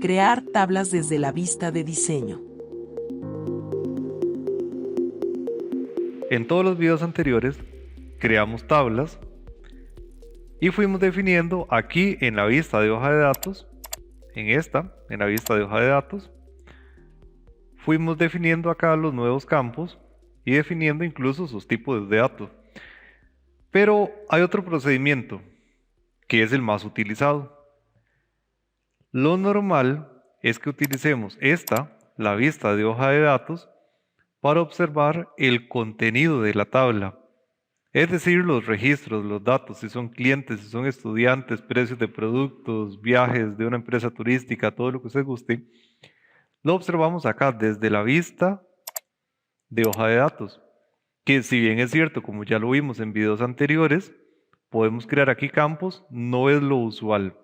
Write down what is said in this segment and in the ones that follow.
Crear tablas desde la vista de diseño. En todos los videos anteriores creamos tablas y fuimos definiendo aquí en la vista de hoja de datos, en la vista de hoja de datos, fuimos definiendo acá los nuevos campos y definiendo incluso sus tipos de datos. Pero hay otro procedimiento que es el más utilizado. Lo normal es que utilicemos la vista de hoja de datos, para observar el contenido de la tabla. Es decir, los registros, los datos, si son clientes, si son estudiantes, precios de productos, viajes de una empresa turística, todo lo que usted guste, lo observamos acá desde la vista de hoja de datos. Que si bien es cierto, como ya lo vimos en videos anteriores, podemos crear aquí campos, no es lo usual.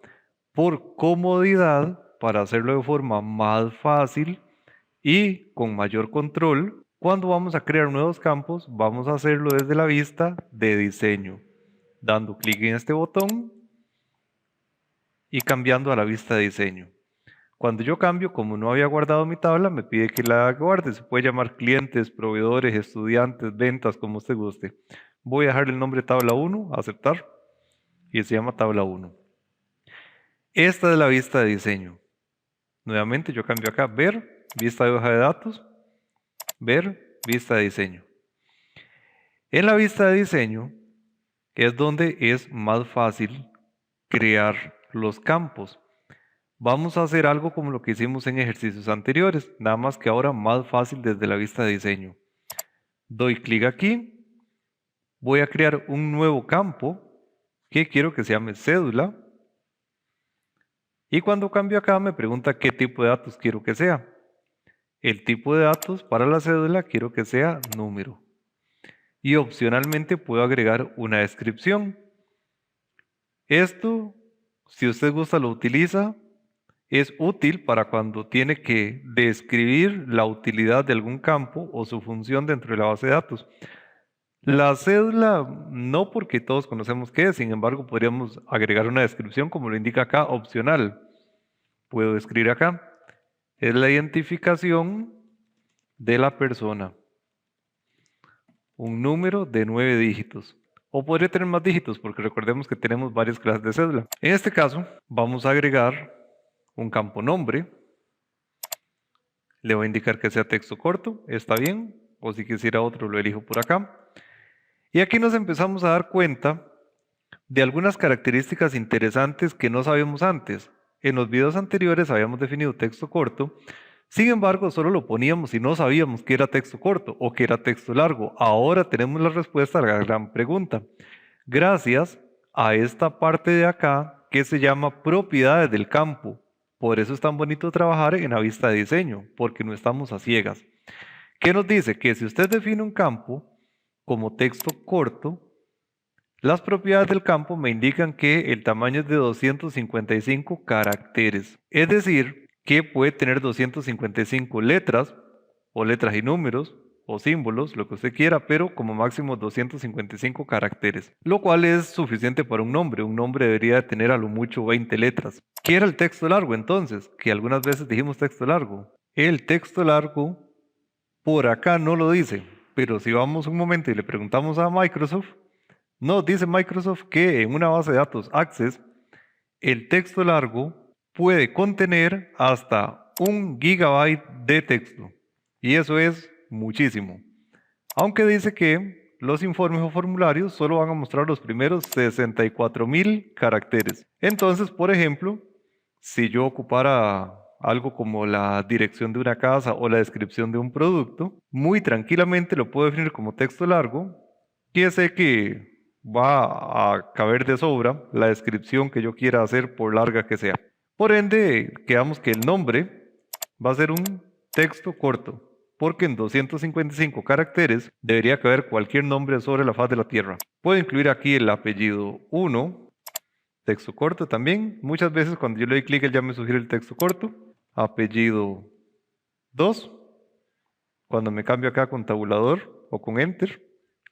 Por comodidad, para hacerlo de forma más fácil y con mayor control, cuando vamos a crear nuevos campos, vamos a hacerlo desde la vista de diseño, dando clic en este botón y cambiando a la vista de diseño. Cuando yo cambio, como no había guardado mi tabla, me pide que la guarde. Se puede llamar clientes, proveedores, estudiantes, ventas, como usted guste. Voy a dejar el nombre tabla 1, aceptar, y se llama tabla 1. Esta es la vista de diseño. Nuevamente yo cambio acá, ver, vista de hoja de datos, ver, vista de diseño. En la vista de diseño es donde es más fácil crear los campos. Vamos a hacer algo como lo que hicimos en ejercicios anteriores, nada más que ahora más fácil desde la vista de diseño. Doy clic aquí, voy a crear un nuevo campo que quiero que se llame cédula. Y cuando cambio acá me pregunta qué tipo de datos quiero que sea. El tipo de datos para la cédula quiero que sea número. Y opcionalmente puedo agregar una descripción. Esto, si usted gusta, lo utiliza. Es útil para cuando tiene que describir la utilidad de algún campo o su función dentro de la base de datos. La cédula, no, porque todos conocemos qué es, sin embargo podríamos agregar una descripción como lo indica acá, opcional. Puedo escribir acá, es la identificación de la persona. Un número de 9 dígitos. O podría tener más dígitos, porque recordemos que tenemos varias clases de cédula. En este caso, vamos a agregar un campo nombre. Le voy a indicar que sea texto corto, está bien. O si quisiera otro, lo elijo por acá. Y aquí nos empezamos a dar cuenta de algunas características interesantes que no sabíamos antes. En los videos anteriores habíamos definido texto corto, sin embargo solo lo poníamos y no sabíamos que era texto corto o que era texto largo. Ahora tenemos la respuesta a la gran pregunta, gracias a esta parte de acá que se llama propiedades del campo. Por eso es tan bonito trabajar en la vista de diseño, porque no estamos a ciegas. ¿Qué nos dice? Que si usted define un campo como texto corto, las propiedades del campo me indican que el tamaño es de 255 caracteres. Es decir, que puede tener 255 letras, o letras y números, o símbolos, lo que usted quiera, pero como máximo 255 caracteres, lo cual es suficiente para un nombre. Un nombre debería tener a lo mucho 20 letras. ¿Qué era el texto largo entonces? Que algunas veces dijimos texto largo. El texto largo por acá no lo dice, pero si vamos un momento y le preguntamos a Microsoft, nos dice Microsoft que en una base de datos Access, el texto largo puede contener hasta 1 GB de texto. Y eso es muchísimo. Aunque dice que los informes o formularios solo van a mostrar los primeros 64.000 caracteres. Entonces, por ejemplo, si yo ocupara algo como la dirección de una casa o la descripción de un producto, muy tranquilamente lo puedo definir como texto largo, que sé que va a caber de sobra la descripción que yo quiera hacer por larga que sea. Por ende, quedamos que el nombre va a ser un texto corto, porque en 255 caracteres debería caber cualquier nombre sobre la faz de la Tierra. Puedo incluir aquí el apellido 1, texto corto también. Muchas veces cuando yo le doy clic, él ya me sugiere el texto corto. Apellido 2. Cuando me cambio acá con tabulador o con enter,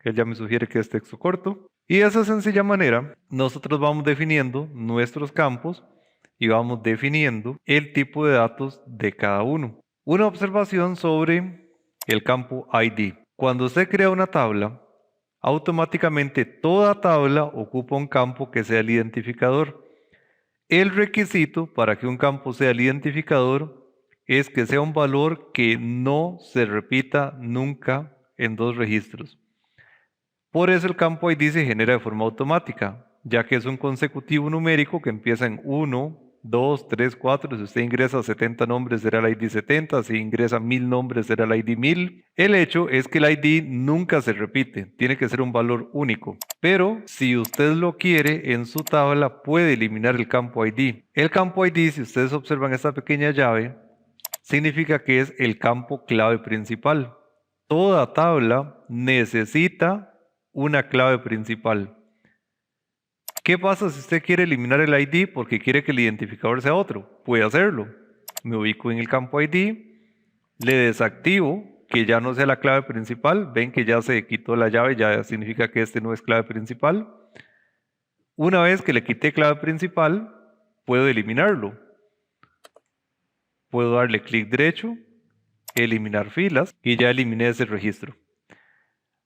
él ya me sugiere que es texto corto. Y de esa sencilla manera, nosotros vamos definiendo nuestros campos y vamos definiendo el tipo de datos de cada uno. Una observación sobre el campo ID. Cuando usted crea una tabla, automáticamente toda tabla ocupa un campo que sea el identificador. El requisito para que un campo sea el identificador es que sea un valor que no se repita nunca en dos registros. Por eso el campo ID se genera de forma automática, ya que es un consecutivo numérico que empieza en 1, 2, 3, 4. Si usted ingresa 70 nombres será el ID 70, si ingresa 1000 nombres será el ID 1000. El hecho es que el ID nunca se repite, tiene que ser un valor único. Pero si usted lo quiere en su tabla puede eliminar el campo ID. El campo ID, si ustedes observan esta pequeña llave, significa que es el campo clave principal. Toda tabla necesita una clave principal. ¿Qué pasa si usted quiere eliminar el ID porque quiere que el identificador sea otro? Puede hacerlo. Me ubico en el campo ID, le desactivo que ya no sea la clave principal. Ven que ya se quitó la llave, ya significa que este no es clave principal. Una vez que le quité clave principal, puedo eliminarlo. Puedo darle clic derecho, eliminar filas y ya eliminé ese registro.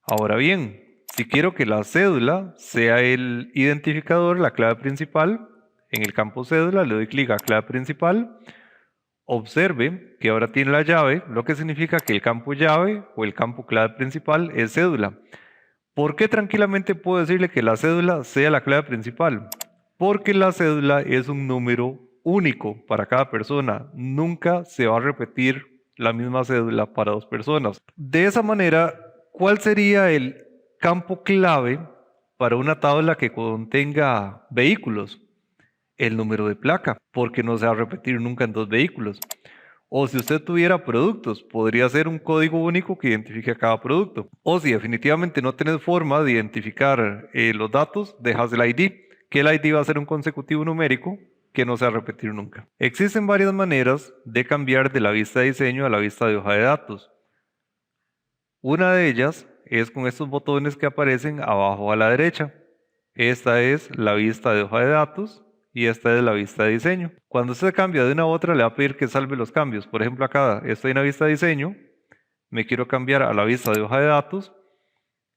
Ahora bien, si quiero que la cédula sea el identificador, la clave principal, en el campo cédula le doy clic a clave principal. Observe que ahora tiene la llave, lo que significa que el campo llave o el campo clave principal es cédula. ¿Por qué tranquilamente puedo decirle que la cédula sea la clave principal? Porque la cédula es un número único para cada persona. Nunca se va a repetir la misma cédula para dos personas. De esa manera, ¿cuál sería el campo clave para una tabla que contenga vehículos? El número de placa, porque no se va a repetir nunca en dos vehículos. O si usted tuviera productos, podría ser un código único que identifique a cada producto. O si definitivamente no tenés forma de identificar los datos, dejas el ID, que el ID va a ser un consecutivo numérico que no se va a repetir nunca. Existen varias maneras de cambiar de la vista de diseño a la vista de hoja de datos. Una de ellas es con estos botones que aparecen abajo a la derecha. Esta es la vista de hoja de datos y esta es la vista de diseño. Cuando usted cambia de una a otra le va a pedir que salve los cambios. Por ejemplo, acá estoy en la vista de diseño, me quiero cambiar a la vista de hoja de datos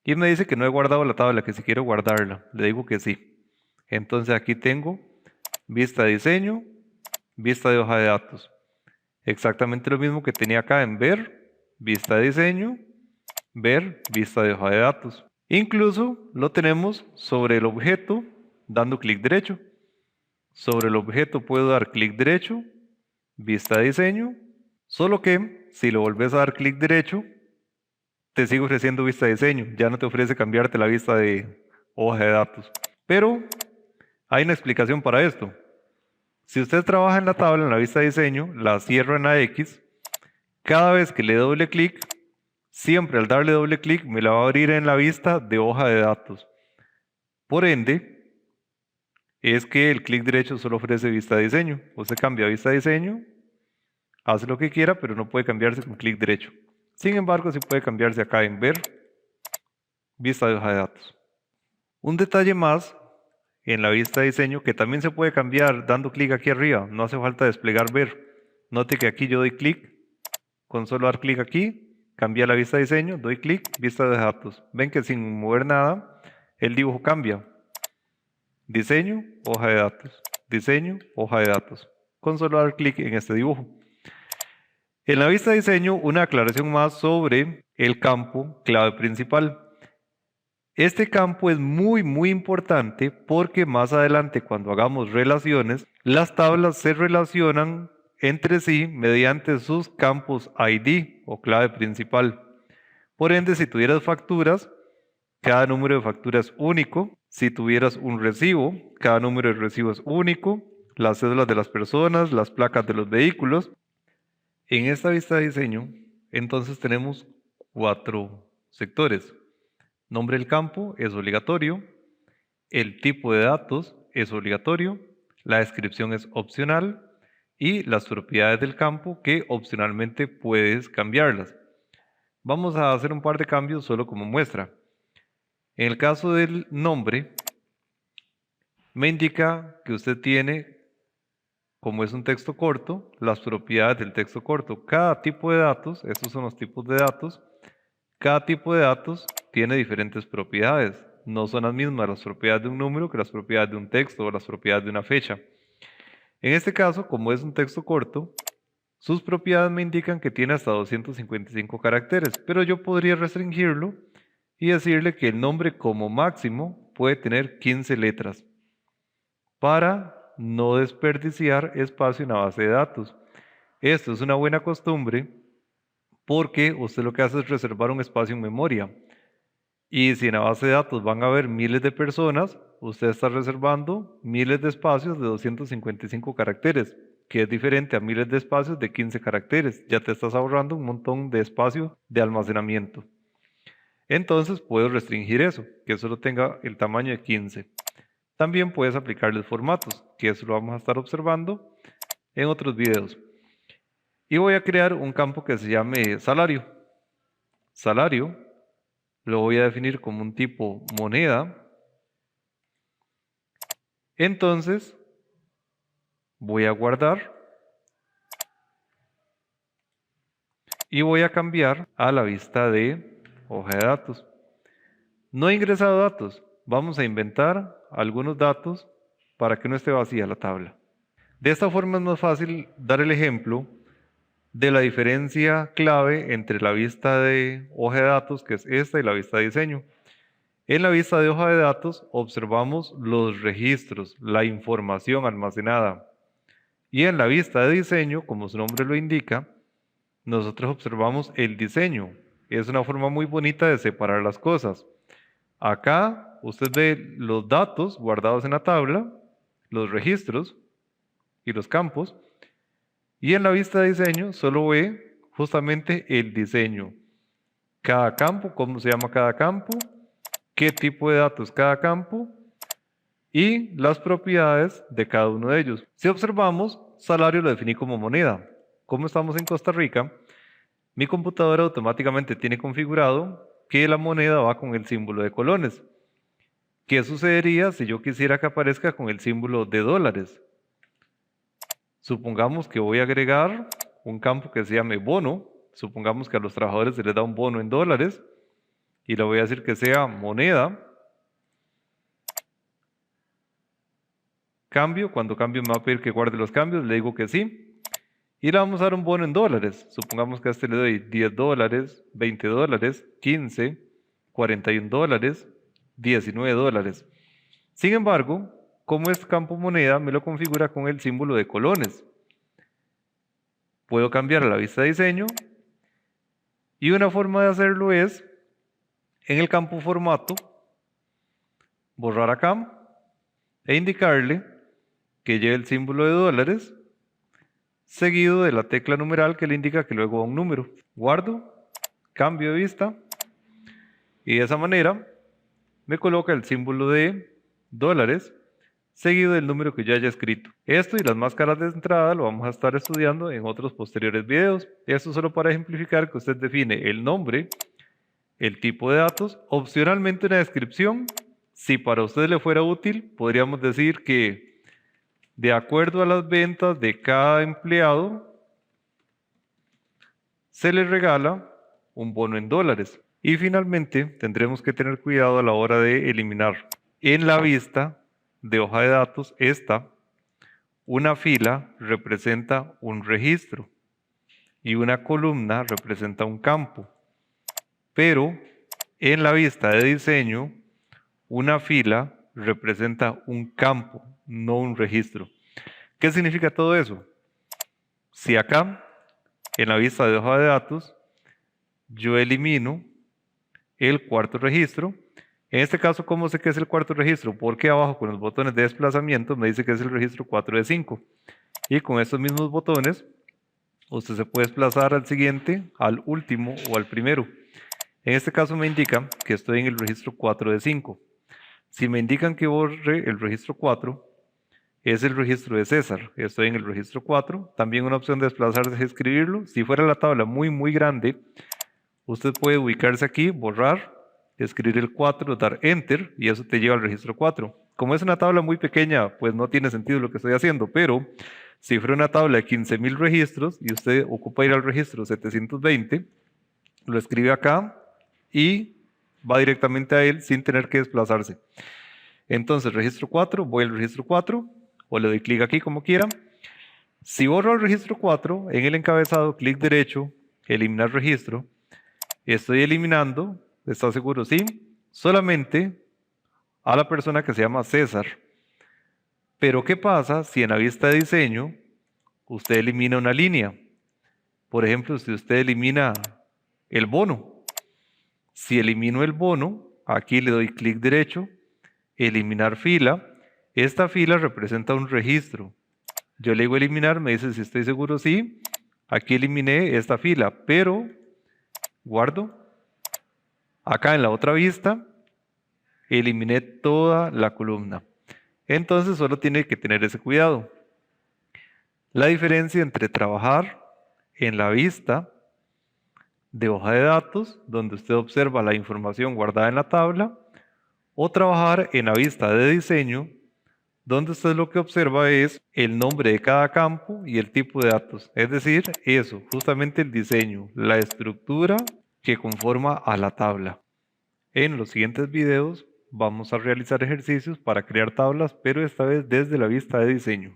y me dice que no he guardado la tabla, que si quiero guardarla. Le digo que sí. Entonces aquí tengo vista de diseño, vista de hoja de datos. Exactamente lo mismo que tenía acá en ver, vista de diseño, ver, vista de hoja de datos. Incluso lo tenemos sobre el objeto dando clic derecho. Sobre el objeto puedo dar clic derecho, vista de diseño, solo que si lo volvés a dar clic derecho, te sigue ofreciendo vista de diseño, ya no te ofrece cambiarte la vista de hoja de datos. Pero hay una explicación para esto. Si usted trabaja en la tabla, en la vista de diseño, la cierro en la X, cada vez que le doble clic, siempre al darle doble clic me la va a abrir en la vista de hoja de datos. Por ende, es que el clic derecho solo ofrece vista de diseño. Usted cambia a vista de diseño, hace lo que quiera, pero no puede cambiarse con clic derecho. Sin embargo, sí puede cambiarse acá en ver, vista de hoja de datos. Un detalle más en la vista de diseño que también se puede cambiar dando clic aquí arriba. No hace falta desplegar ver. Note que aquí yo doy clic, con solo dar clic aquí, cambia la vista de diseño, doy clic, vista de datos. Ven que sin mover nada, el dibujo cambia. Diseño, hoja de datos. Diseño, hoja de datos. Con solo dar clic en este dibujo. En la vista de diseño, una aclaración más sobre el campo clave principal. Este campo es muy importante porque más adelante cuando hagamos relaciones, las tablas se relacionan entre sí mediante sus campos ID o clave principal. Por ende, si tuvieras facturas, cada número de factura es único. Si tuvieras un recibo, cada número de recibo es único. Las cédulas de las personas, las placas de los vehículos. En esta vista de diseño, entonces tenemos 4 sectores. Nombre del campo es obligatorio. El tipo de datos es obligatorio. La descripción es opcional. Y las propiedades del campo que opcionalmente puedes cambiarlas. Vamos a hacer un par de cambios solo como muestra. En el caso del nombre, me indica que usted tiene como es un texto corto, las propiedades del texto corto. Cada tipo de datos, estos son los tipos de datos, cada tipo de datos tiene diferentes propiedades. No son las mismas las propiedades de un número que las propiedades de un texto o las propiedades de una fecha. En este caso, como es un texto corto, sus propiedades me indican que tiene hasta 255 caracteres, pero yo podría restringirlo y decirle que el nombre como máximo puede tener 15 letras para no desperdiciar espacio en la base de datos. Esto es una buena costumbre porque usted lo que hace es reservar un espacio en memoria. Y si en la base de datos van a haber miles de personas, usted está reservando miles de espacios de 255 caracteres, que es diferente a miles de espacios de 15 caracteres. Ya te estás ahorrando un montón de espacio de almacenamiento. Entonces puedo restringir eso, que solo tenga el tamaño de 15. También puedes aplicarles formatos, que eso lo vamos a estar observando en otros videos. Y voy a crear un campo que se llame salario. Salario lo voy a definir como un tipo moneda. Entonces voy a guardar y voy a cambiar a la vista de hoja de datos. No he ingresado datos. Vamos a inventar algunos datos para que no esté vacía la tabla. De esta forma es más fácil dar el ejemplo de la diferencia clave entre la vista de hoja de datos, que es esta, y la vista de diseño. En la vista de hoja de datos observamos los registros, la información almacenada. Y en la vista de diseño, como su nombre lo indica, nosotros observamos el diseño. Es una forma muy bonita de separar las cosas. Acá usted ve los datos guardados en la tabla, los registros y los campos. Y en la vista de diseño solo ve justamente el diseño. Cada campo, cómo se llama cada campo, qué tipo de datos cada campo y las propiedades de cada uno de ellos. Si observamos, salario lo definí como moneda. Como estamos en Costa Rica, mi computadora automáticamente tiene configurado que la moneda va con el símbolo de colones. ¿Qué sucedería si yo quisiera que aparezca con el símbolo de dólares? Supongamos que voy a agregar un campo que se llame bono. Supongamos que a los trabajadores se les da un bono en dólares y le voy a decir que sea moneda. Cambio, cuando cambio me va a pedir que guarde los cambios, le digo que sí. Y le vamos a dar un bono en dólares. Supongamos que a este le doy 10 dólares, 20 dólares, 15, 41 dólares, 19 dólares. Sin embargo, como es campo moneda, me lo configura con el símbolo de colones. Puedo cambiar a la vista de diseño. Y una forma de hacerlo es, en el campo formato, borrar acá e indicarle que lleve el símbolo de dólares seguido de la tecla numeral que le indica que luego va un número. Guardo, cambio de vista y de esa manera me coloca el símbolo de dólares seguido del número que ya haya escrito. Esto y las máscaras de entrada lo vamos a estar estudiando en otros posteriores videos. Esto solo para ejemplificar que usted define el nombre, el tipo de datos, opcionalmente una descripción. Si para usted le fuera útil, podríamos decir que de acuerdo a las ventas de cada empleado, se le regala un bono en dólares. Y finalmente, tendremos que tener cuidado a la hora de eliminar. En la vista de hoja de datos, una fila representa un registro y una columna representa un campo. Pero en la vista de diseño, una fila representa un campo, no un registro. ¿Qué significa todo eso? Si acá, en la vista de hoja de datos, yo elimino el cuarto registro, en este caso, ¿cómo sé que es el cuarto registro? Porque abajo con los botones de desplazamiento me dice que es el registro 4 de 5. Y con estos mismos botones, usted se puede desplazar al siguiente, al último o al primero. En este caso me indica que estoy en el registro 4 de 5. Si me indican que borre el registro 4, es el registro de César. Estoy en el registro 4. También una opción de desplazarse es escribirlo. Si fuera la tabla muy grande, usted puede ubicarse aquí, borrar, escribir el 4, dar Enter y eso te lleva al registro 4. Como es una tabla muy pequeña, pues no tiene sentido lo que estoy haciendo, pero Si fuera una tabla de 15.000 registros y usted ocupa ir al registro 720, lo escribe acá y va directamente a él sin tener que desplazarse. Entonces, registro 4, voy al registro 4 o le doy clic aquí como quiera. Si borro el registro 4, en el encabezado, clic derecho, eliminar registro, estoy eliminando, ¿está seguro? Sí, solamente a la persona que se llama César. Pero ¿qué pasa si en la vista de diseño usted elimina una línea? Por ejemplo, si usted elimina el bono. Si elimino el bono, aquí le doy clic derecho, eliminar fila. Esta fila representa un registro. Yo le digo eliminar, me dice si estoy seguro, sí. Aquí eliminé esta fila, pero guardo. Acá en la otra vista, eliminé toda la columna. Entonces solo tiene que tener ese cuidado. La diferencia entre trabajar en la vista de hoja de datos, donde usted observa la información guardada en la tabla, o trabajar en la vista de diseño, donde usted lo que observa es el nombre de cada campo y el tipo de datos. Es decir, eso, justamente el diseño, la estructura que conforma a la tabla. En los siguientes videos vamos a realizar ejercicios para crear tablas, pero esta vez desde la vista de diseño.